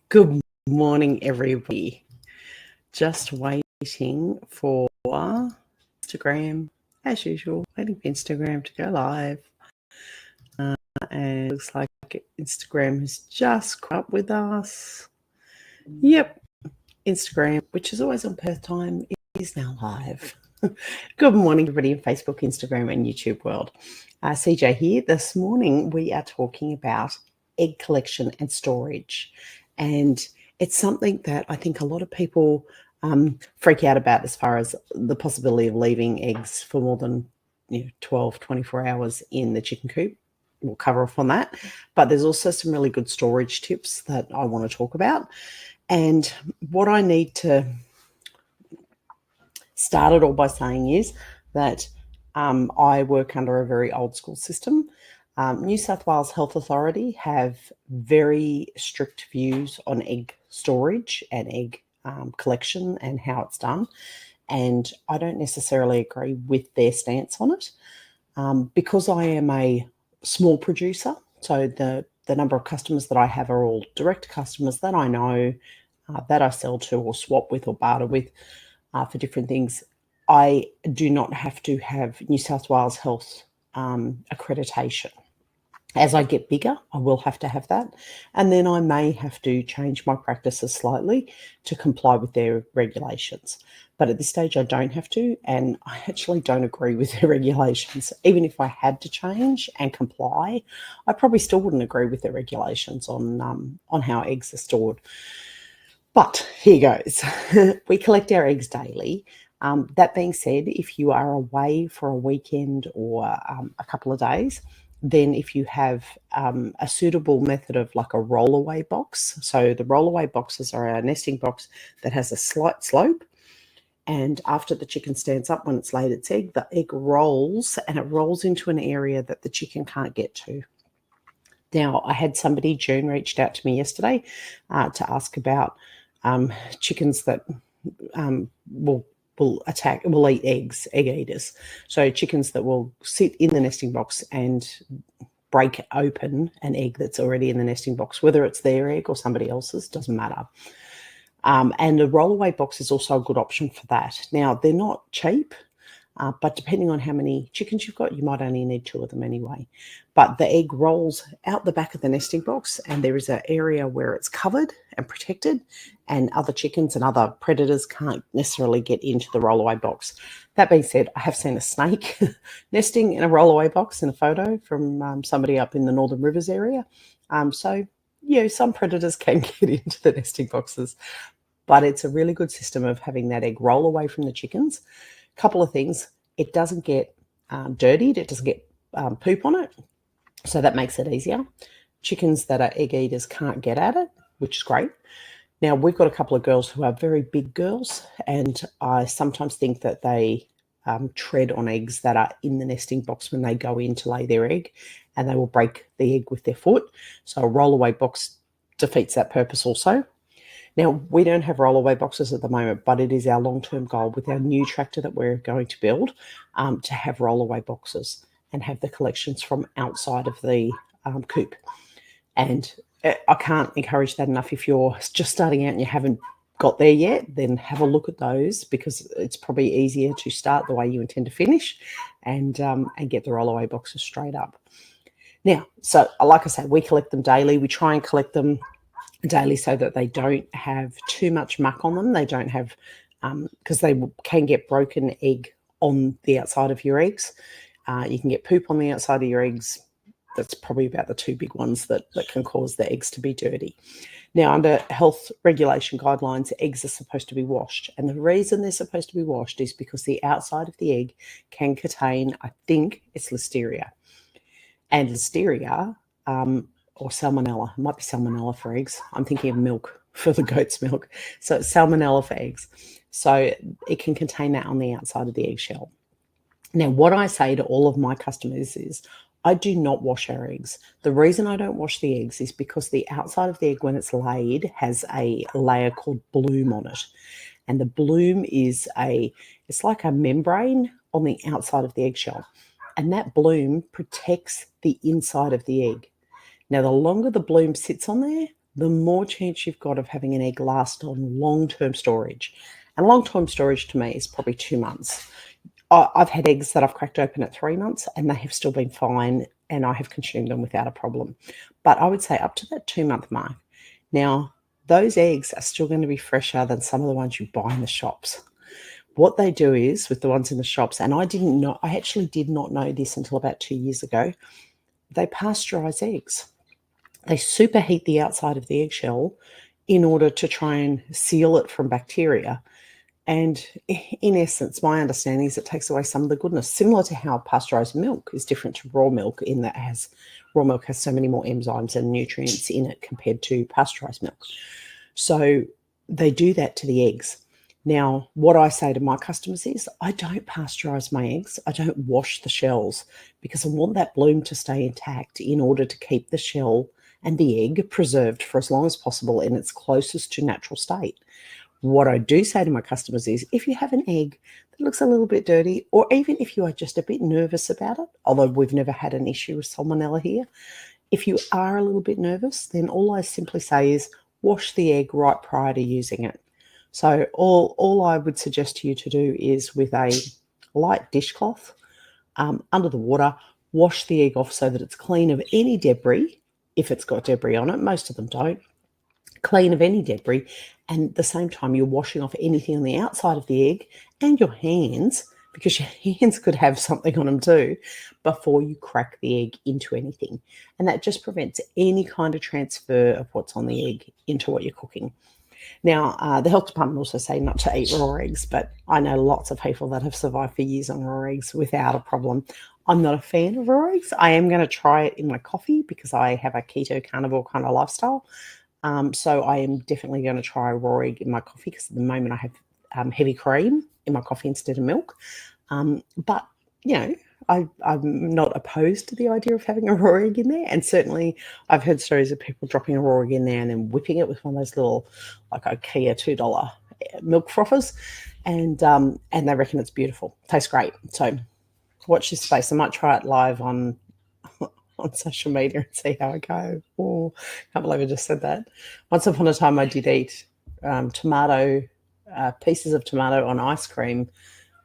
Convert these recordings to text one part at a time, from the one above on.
Good morning, everybody. Just waiting for Instagram, as usual, waiting for Instagram to go live. And it looks like Instagram has just caught up with us. Yep, Instagram, which is always on Perth time, is now live. Good morning, everybody in Facebook, Instagram, and YouTube world. CJ here. This morning, we are talking about egg collection and storage. And it's something that I think a lot of people freak out about as far as the possibility of leaving eggs for more than 12, 24 hours in the chicken coop. We'll cover off on that. But there's also some really good storage tips that I want to talk about. And what I need to start it all by saying is that I work under a very old school system. New South Wales Health Authority have very strict views on egg storage and egg collection and how it's done. And I don't necessarily agree with their stance on it. Because I am a small producer, so the number of customers that I have are all direct customers that I know, that I sell to or swap with or barter with for different things. I do not have to have New South Wales Health accreditation. As I get bigger, I will have to have that. And then I may have to change my practices slightly to comply with their regulations. But at this stage, I don't have to, and I actually don't agree with their regulations. Even if I had to change and comply, I probably still wouldn't agree with their regulations on how eggs are stored. But here goes. We collect our eggs daily. That being said, if you are away for a weekend or a couple of days, then if you have a suitable method of like a rollaway box, so the rollaway boxes are a nesting box that has a slight slope, and after the chicken stands up when it's laid its egg, the egg rolls and it rolls into an area that the chicken can't get to. Now, I had somebody, June, reached out to me yesterday to ask about chickens that will eat eggs, egg eaters. So chickens that will sit in the nesting box and break open an egg that's already in the nesting box, whether it's their egg or somebody else's, doesn't matter. And a rollaway box is also a good option for that. Now, they're not cheap, but depending on how many chickens you've got, you might only need 2 of them anyway. But the egg rolls out the back of the nesting box, and there is an area where it's covered and protected, and other chickens and other predators can't necessarily get into the rollaway box. That being said, I have seen a snake nesting in a rollaway box in a photo from somebody up in the Northern Rivers area. So, some predators can get into the nesting boxes, but it's a really good system of having that egg roll away from the chickens. Couple of things: it doesn't get dirtied, it doesn't get poop on it, so that makes it easier. Chickens that are egg eaters can't get at it, which is great. Now, we've got a couple of girls who are very big girls, and I sometimes think that they tread on eggs that are in the nesting box when they go in to lay their egg, and they will break the egg with their foot. So a rollaway box defeats that purpose also. Now, we don't have rollaway boxes at the moment, but it is our long-term goal with our new tractor that we're going to build to have rollaway boxes and have the collections from outside of the coop. And I can't encourage that enough. If you're just starting out and you haven't got there yet, then have a look at those, because it's probably easier to start the way you intend to finish and get the rollaway boxes straight up. Now, so like I say, we collect them daily. We try and collect them daily so that they don't have too much muck on them. They don't have, because they can get broken egg on the outside of your eggs. You can get poop on the outside of your eggs. That's probably about the 2 big ones that can cause the eggs to be dirty. Now, under health regulation guidelines, eggs are supposed to be washed. And the reason they're supposed to be washed is because the outside of the egg can contain, I think it's Listeria. And Listeria, or salmonella, it might be salmonella for eggs. I'm thinking of milk for the goat's milk. So it's salmonella for eggs. So it can contain that on the outside of the eggshell. Now, what I say to all of my customers is, I do not wash our eggs. The reason I don't wash the eggs is because the outside of the egg, when it's laid, has a layer called bloom on it. And the bloom is it's like a membrane on the outside of the eggshell. And that bloom protects the inside of the egg. Now, the longer the bloom sits on there, the more chance you've got of having an egg last on long-term storage. And long-term storage to me is probably 2 months. I've had eggs that I've cracked open at 3 months and they have still been fine and I have consumed them without a problem. But I would say up to that 2-month mark. Now, those eggs are still going to be fresher than some of the ones you buy in the shops. What they do is, with the ones in the shops, and I actually did not know this until about 2 years ago, they pasteurize eggs. They superheat the outside of the eggshell in order to try and seal it from bacteria. And in essence, my understanding is it takes away some of the goodness, similar to how pasteurized milk is different to raw milk in that raw milk has so many more enzymes and nutrients in it compared to pasteurized milk. So they do that to the eggs. Now, what I say to my customers is I don't pasteurize my eggs. I don't wash the shells because I want that bloom to stay intact in order to keep the shell and the egg preserved for as long as possible in its closest to natural state. What I do say to my customers is if you have an egg that looks a little bit dirty, or even if you are just a bit nervous about it, although we've never had an issue with salmonella here, if you are a little bit nervous, then all I simply say is wash the egg right prior to using it. So all I would suggest to you to do is with a light dishcloth under the water, wash the egg off so that it's clean of any debris, if it's got debris on it. Most of them don't. Clean of any debris, and at the same time you're washing off anything on the outside of the egg and your hands, because your hands could have something on them too, before you crack the egg into anything. And that just prevents any kind of transfer of what's on the egg into what you're cooking. Now, the health department also say not to eat raw eggs, but I know lots of people that have survived for years on raw eggs without a problem. I'm not a fan of raw eggs. I am going to try it in my coffee because I have a keto carnivore kind of lifestyle. So I am definitely going to try a raw egg in my coffee because at the moment I have heavy cream in my coffee instead of milk. But, I'm not opposed to the idea of having a raw egg in there. And certainly I've heard stories of people dropping a raw egg in there and then whipping it with one of those little, like IKEA $2 milk frothers. And they reckon it's beautiful. Tastes great. So watch this space. I might try it live on social media and see how I go. Oh, can't believe I just said that. Once upon a time, I did eat pieces of tomato on ice cream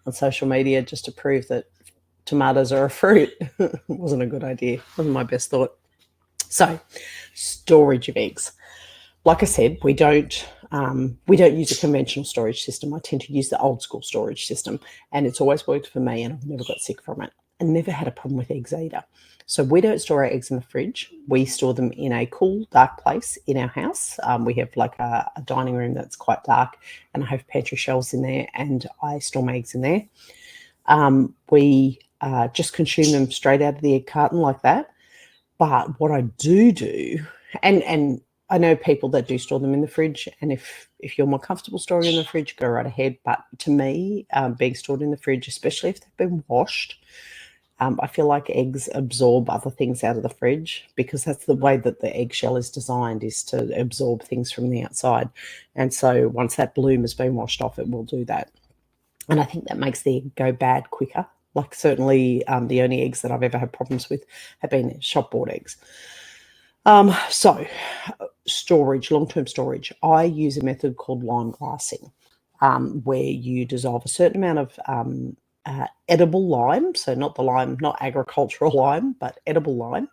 on social media just to prove that tomatoes are a fruit. It wasn't a good idea. Wasn't my best thought. So, storage of eggs. Like I said, we don't use a conventional storage system. I tend to use the old school storage system, and it's always worked for me, and I've never got sick from it. And never had a problem with eggs either. So we don't store our eggs in the fridge. We store them in a cool, dark place in our house. We have like a dining room that's quite dark, and I have pantry shelves in there, and I store my eggs in there. We just consume them straight out of the egg carton like that. But what I do, and I know people that do store them in the fridge, and if you're more comfortable storing in the fridge, go right ahead. But to me, being stored in the fridge, especially if they've been washed, I feel like eggs absorb other things out of the fridge because that's the way that the eggshell is designed, is to absorb things from the outside. And so once that bloom has been washed off, it will do that. And I think that makes the egg go bad quicker. Like certainly the only eggs that I've ever had problems with have been shop-bought eggs. So storage, long-term storage. I use a method called lime glassing, where you dissolve a certain amount of edible lime, so not agricultural lime, but edible lime.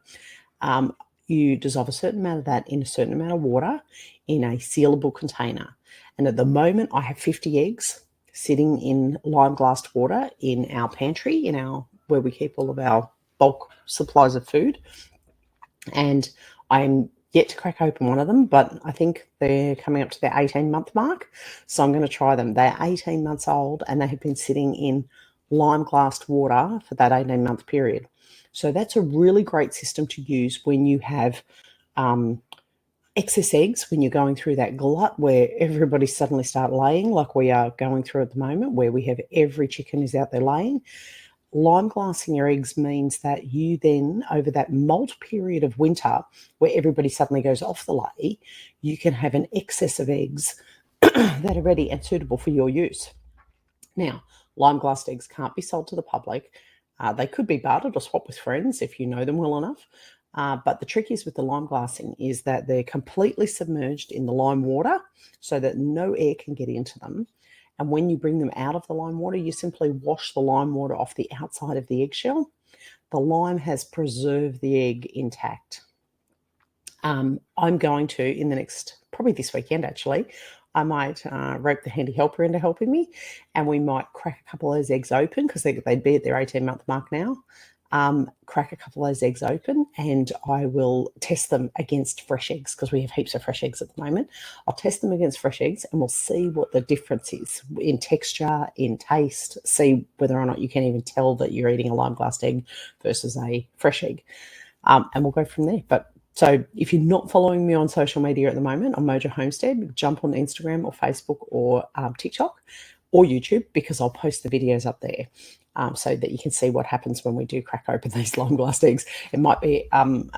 You dissolve a certain amount of that in a certain amount of water in a sealable container. And at the moment, I have 50 eggs sitting in lime-glassed water in our pantry, where we keep all of our bulk supplies of food. And I'm yet to crack open one of them, but I think they're coming up to their 18-month mark. So I'm going to try them. They're 18 months old, and they have been sitting in lime-glassed water for that 18-month period. So that's a really great system to use when you have excess eggs, when you're going through that glut where everybody suddenly start laying, like we are going through at the moment, where we have every chicken is out there laying. Lime glassing your eggs means that you then, over that molt period of winter, where everybody suddenly goes off the lay, you can have an excess of eggs that are ready and suitable for your use. Now, lime glassed eggs can't be sold to the public. They could be bartered or swapped with friends if you know them well enough. But the trick is with the lime glassing is that they're completely submerged in the lime water so that no air can get into them. And when you bring them out of the lime water, you simply wash the lime water off the outside of the eggshell. The lime has preserved the egg intact. I'm going to, in the next, probably this weekend actually, I might rope the handy helper into helping me, and we might crack a couple of those eggs open because they'd be at their 18-month mark now. Crack a couple of those eggs open, and I will test them against fresh eggs because we have heaps of fresh eggs at the moment. I'll test them against fresh eggs and we'll see what the difference is in texture, in taste, see whether or not you can even tell that you're eating a lime glassed egg versus a fresh egg. And we'll go from there. But so if you're not following me on social media at the moment on Mojo Homestead, jump on Instagram or Facebook or TikTok or YouTube, because I'll post the videos up there so that you can see what happens when we do crack open these lime glassed eggs. It might be an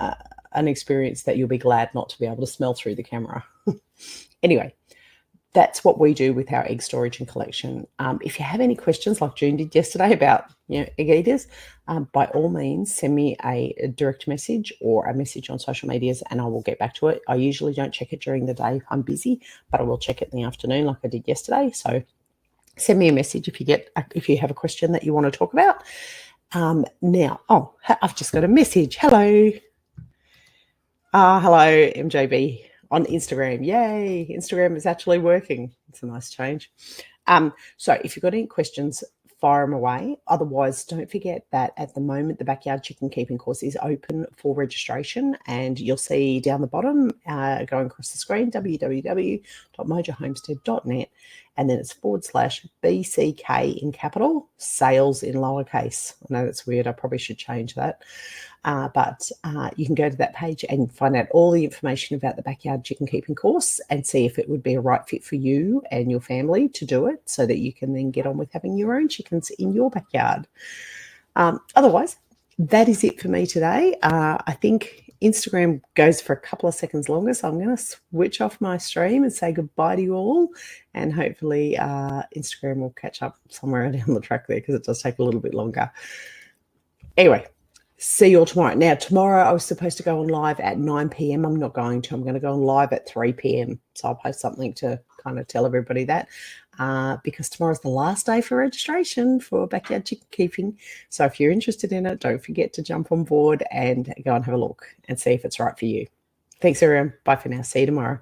experience that you'll be glad not to be able to smell through the camera. Anyway, that's what we do with our egg storage and collection. If you have any questions like June did yesterday about egg eaters, by all means send me a direct message or a message on social medias and I will get back to it. I usually don't check it during the day. I'm busy, but I will check it in the afternoon like I did yesterday. So send me a message if you have a question that you want to talk about. Now, I've just got a message. Hello. Hello, MJB. On Instagram. Yay, Instagram is actually working. It's a nice change. So if you've got any questions, fire them away. Otherwise, don't forget that at the moment, the Backyard Chicken Keeping course is open for registration, and you'll see down the bottom, going across the screen, www.mojohomestead.net, and then it's /BCK in capital, sales in lowercase. I know that's weird. I probably should change that. But you can go to that page and find out all the information about the Backyard Chicken Keeping course and see if it would be a right fit for you and your family to do it, so that you can then get on with having your own chickens in your backyard. Otherwise, that is it for me today. I think Instagram goes for a couple of seconds longer, so I'm going to switch off my stream and say goodbye to you all, and hopefully Instagram will catch up somewhere down the track there, because it does take a little bit longer. Anyway, see you all tomorrow. Now, tomorrow I was supposed to go on live at 9 p.m. I'm not going to. I'm going to go on live at 3 p.m. So I'll post something to kind of tell everybody that, because tomorrow's the last day for registration for Backyard Chicken Keeping. So if you're interested in it, don't forget to jump on board and go and have a look and see if it's right for you. Thanks, everyone. Bye for now. See you tomorrow.